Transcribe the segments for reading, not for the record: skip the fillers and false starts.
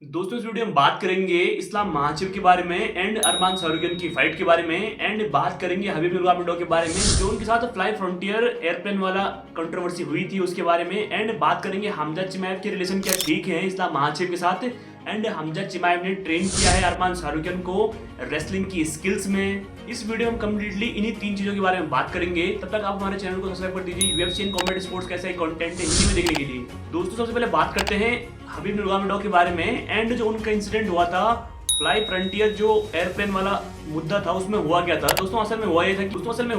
दोस्तों इस वीडियो में बात करेंगे इस्लाम महाचिव के बारे में एंड अरमान सारूकियन की फाइट के बारे में एंड बात करेंगे हबीब नूरगामिडो के बारे में जो उनके साथ फ्लाई फ्रंटियर एयरप्लेन वाला कंट्रोवर्सी हुई थी उसके बारे में एंड बात करेंगे हमजा चिमाएव के रिलेशन क्या ठीक है इस्लाम महाचिव के साथ एंड हमजा चिमाएव ने ट्रेन किया है अरमान सारूकियन को रेसलिंग की स्किल्स में। इस वीडियो में कम्प्लीटली इन्हीं तीन चीजों के बारे में बात करेंगे। तब तक आप हमारे चैनल को सब्सक्राइब कर दीजिए यूएफसी एंड कॉमेडी स्पोर्ट्स कैसा कंटेंट है हिंदी में देखने के लिए। दोस्तों सबसे पहले बात करते हैं हबीब नूरगामिडो के बारे में एंड जो उनका इंसिडेंट हुआ था फ्लाई फ्रंटियर जो एयरप्लेन वाला मुद्दा था उसमें हुआ क्या था। दोस्तों असल में हुआ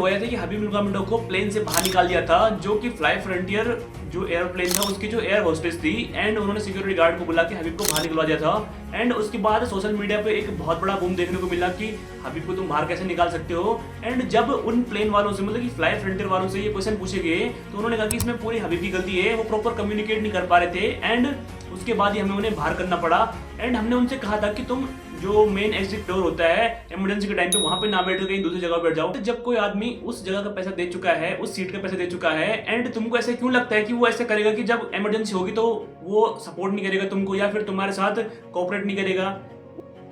ये था कि हबीब नूरगामिडो को प्लेन से बाहर निकाल दिया था जो कि फ्लाई फ्रंटियर जो एयरप्लेन था उसकी जो एयर होस्टेस थी एंड उन्होंने सिक्योरिटी गार्ड को बुला के हबीब को बाहर निकलवा दिया था। एंड उसके बाद सोशल मीडिया पे एक बहुत बड़ा बूम देखने को मिला कि हबीब को तुम बाहर कैसे निकाल सकते हो। एंड जब उन प्लेन वालों से मतलब कि फ्लाई फ्रंटियर वालों से ये क्वेश्चन पूछे गए तो उन्होंने कहा कि इसमें पूरी हबीब की गलती है, वो प्रॉपर कम्युनिकेट नहीं कर पा रहे थे एंड उसके बाद ही हमें उन्हें बाहर करना पड़ा। एंड हमने उनसे कहा था कि तुम जो मेन एग्जिट डोर होता है इमरजेंसी के टाइम पे वहां पे ना बैठो, कहीं दूसरी जगह बैठ जाओ। जब कोई आदमी उस जगह का पैसा दे चुका है, उस सीट का पैसा दे चुका है एंड तुमको ऐसे क्यों लगता है कि वो ऐसे करेगा कि जब इमरजेंसी होगी तो वो सपोर्ट नहीं करेगा तुमको या फिर तुम्हारे साथ कोऑपरेट नहीं करेगा।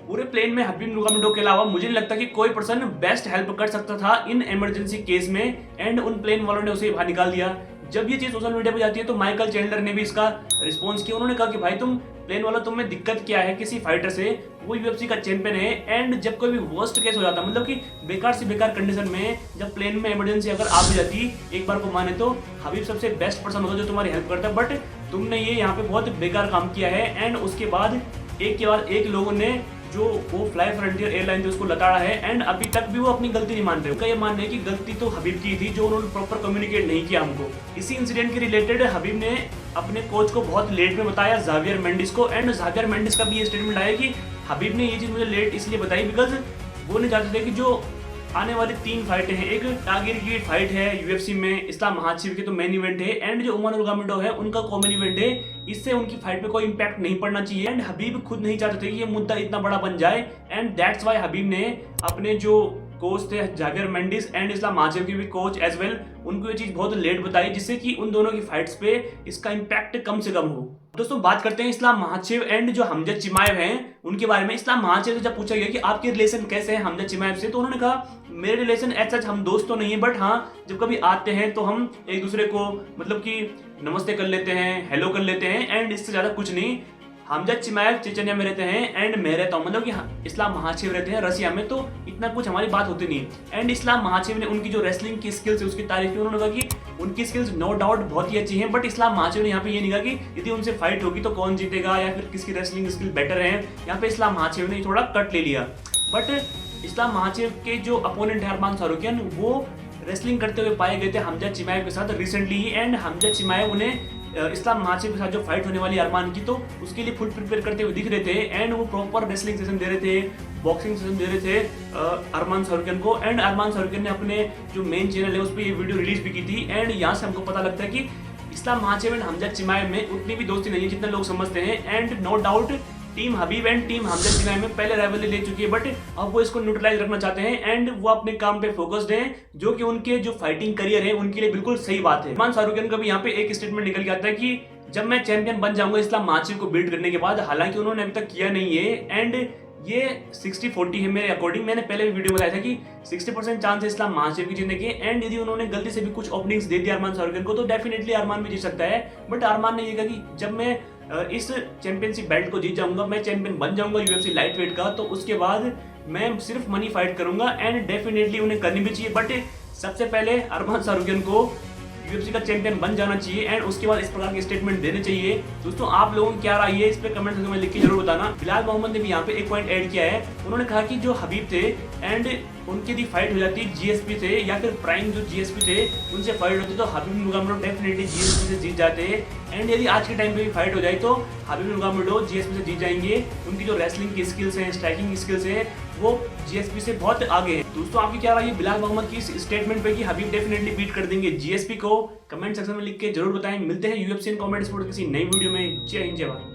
पूरे प्लेन में हबीब नूरगामिडो के अलावा मुझे नहीं लगता कि कोई पर्सन बेस्ट हेल्प कर सकता था इन इमरजेंसी केस में एंड उन प्लेन वालों ने उसे बाहर निकाल दिया। जब ये चीज सोशल मीडिया पे जाती है तो माइकल चैंडलर ने भी इसका रिस्पॉन्स किया। उन्होंने कहा कि भाई तुम प्लेन वाला तुम्हें दिक्कत क्या है किसी फाइटर से, वो यूएफसी का चैंपियन है एंड जब कोई भी वर्स्ट केस हो जाता मतलब कि बेकार से बेकार कंडीशन में जब प्लेन में इमरजेंसी अगर आ भी जाती एक बार को माने तो हबीब सबसे बेस्ट पर्सन होता जो तुम्हारी हेल्प करता। बट तुमने ये यहाँ पे बहुत बेकार काम किया है एंड उसके बाद एक के बाद एक लोगों ने जो वो फ्लाई फ्रंटियर एयरलाइन थी उसको लताड़ा है एंड अभी तक भी वो अपनी गलती नहीं मान रहे। उनका ये मानना है कि गलती तो हबीब की थी जो उन्होंने प्रॉपर कम्युनिकेट नहीं किया हमको। इसी इंसिडेंट के रिलेटेड हबीब ने अपने कोच को बहुत लेट में बताया जावियर मेंडिस को एंड जावियर मेंडिस का भी ये स्टेटमेंट आया कि हबीब ने ये चीज मुझे लेट इसलिए बताई बिकॉज वो नहीं चाहते थे कि जो आने वाली तीन फाइटें हैं, एक टागिर की फाइट है यूएफसी में इस्लाम महाचिव की तो मेन इवेंट है एंड जो उमर नूरगामिडो है उनका कॉमन इवेंट है, इससे उनकी फाइट पे कोई इंपैक्ट नहीं पड़ना चाहिए एंड हबीब खुद नहीं चाहते थे कि ये मुद्दा इतना बड़ा बन जाए एंड दैट्स वाई हबीब ने अपने जो कोच थे जावियर मेंडिस एंड इस्लाम महाचिव के भी कोच एज वेल उनको ये चीज बहुत लेट बताई जिससे कि उन दोनों की फाइट्स पे इसका इंपैक्ट कम से कम हो। दोस्तों बात करते हैं इस्लाम महाचिव एंड जो हमजा चिमाएव हैं उनके बारे में। इस्लाम महाचिव से जब पूछा गया कि आपके रिलेशन कैसे हैं हमजा चिमाएव से तो उन्होंने कहा मेरे रिलेशन एज सच हम दोस्त तो नहीं है बट हाँ जब कभी आते हैं तो हम एक दूसरे को मतलब कि नमस्ते कर लेते हैं, हेलो कर लेते हैं एंड इससे ज्यादा कुछ नहीं। हमजा चिमाएव चेचनिया में रहते हैं एंड मैं रहता हूँ मतलब कि इस्लाम महाचिव रहते हैं रसिया में, तो इतना कुछ हमारी बात होती नहीं। एंड इस्लाम महाचिव ने उनकी जो रेसलिंग की स्किल्स है उसकी तारीफ की। उन्होंने कहा कि उनकी स्किल्स नो डाउट बहुत ही अच्छी हैं बट इस्लाम महाचिव ने यहाँ पे ये नहीं कहा कि यदि उनसे फाइट होगी तो कौन जीतेगा या फिर किसकी रेसलिंग स्किल बेटर है। यहाँ पे इस्लाम महाचिव ने थोड़ा कट ले लिया। बट इस्लाम महाचिव के जो अपोनेंट है अरमान सारूकियन वो रेसलिंग करते हुए पाए गए थे हमजा चिमाएव के साथ रिसेंटली ही एंड हमजा चिमाएव उन्हें इस्लाम महाचिव के साथ जो फाइट होने वाली अरमान की तो उसके लिए फुल प्रिपेयर करते हुए दिख रहे थे एंड वो प्रॉपर रेसलिंग सेशन दे रहे थे, बॉक्सिंग सेशन दे रहे थे अरमान सारूकियन को। एंड अरमान सारूकियन ने अपने जो मेन चैनल है उस पर ये वीडियो रिलीज भी की थी एंड यहाँ से हमको पता लगता है कि इस्लाम महाचिव एंड हमजा चिमाएव में उतनी भी दोस्ती नहीं है जितना लोग समझते हैं and no doubt team Khabib and team Khamzat Chimaev में पहले राइवलरी ले चुकी है बट अब वो इसको न्यूट्रलाइज रखना चाहते हैं एंड वो अपने काम पे फोकस्ड हैं जो कि उनके जो फाइटिंग करियर है उनके लिए बिल्कुल सही बात है। अरमान सारूकियन का भी यहाँ पे एक स्टेटमेंट निकल के आता है कि जब मैं चैंपियन बन जाऊंगा इस्लाम महाचिव को बीट करने के बाद, हालांकि उन्होंने अभी तक किया नहीं है एंड ये 60-40 है मेरे अकॉर्डिंग। मैंने पहले भी वीडियो बताया था कि 60% चांस है इस्लाम महाचिव की जीतने के एंड यदि उन्होंने गलती से भी कुछ ओपनिंग्स दे दिया अरमान सारूकियन को तो डेफिनेटली अरमान भी जीत सकता है। बट अरमान ने ये कहा कि जब मैं इस चैंपियनशिप बेल्ट को जीत जाऊंगा, मैं चैंपियन बन जाऊंगा यूएफसी लाइट वेट का, तो उसके बाद मैं सिर्फ मनी फाइट करूंगा एंड डेफिनेटली उन्हें करनी भी चाहिए। बट सबसे पहले अरमान सारूकियन को यूएफसी का चैंपियन बन जाना चाहिए एंड उसके बाद इस प्रकार के स्टेटमेंट देने चाहिए। दोस्तों आप लोगों की क्या राय है इस पे कमेंट सेक्शन में लिख के जरूर बताना। बिलाल मोहम्मद ने भी यहाँ पे एक पॉइंट ऐड किया है। उन्होंने कहा कि जो हबीब थे एंड उनकी यदि फाइट हो जाती जीएसपी से या फिर प्राइम जो जीएसपी थे उनसे फाइट होती तो हबीब नूरगामिडो डेफिनेटली जीएसपी से जीत जाते एंड यदि आज के टाइम पे भी फाइट हो जाए तो हबीब नूरगामिडो जीएसपी से जीत जाएंगे। उनकी जो रेसलिंग की स्किल्स हैं, स्ट्राइकिंग स्किल्स है वो जीएसपी से बहुत आगे है। दोस्तों आपकी क्या राय है बिलाल मोहम्मद की इस स्टेटमेंट पे कि हबीब डेफिनेटली बीट कर देंगे जीएसपी को? कमेंट सेक्शन में लिख के जरूर बताएं। मिलते हैं यूएफसी एंड कॉमेडी स्पोर्ट्स किसी नई वीडियो में। जय हिंद जय भारत।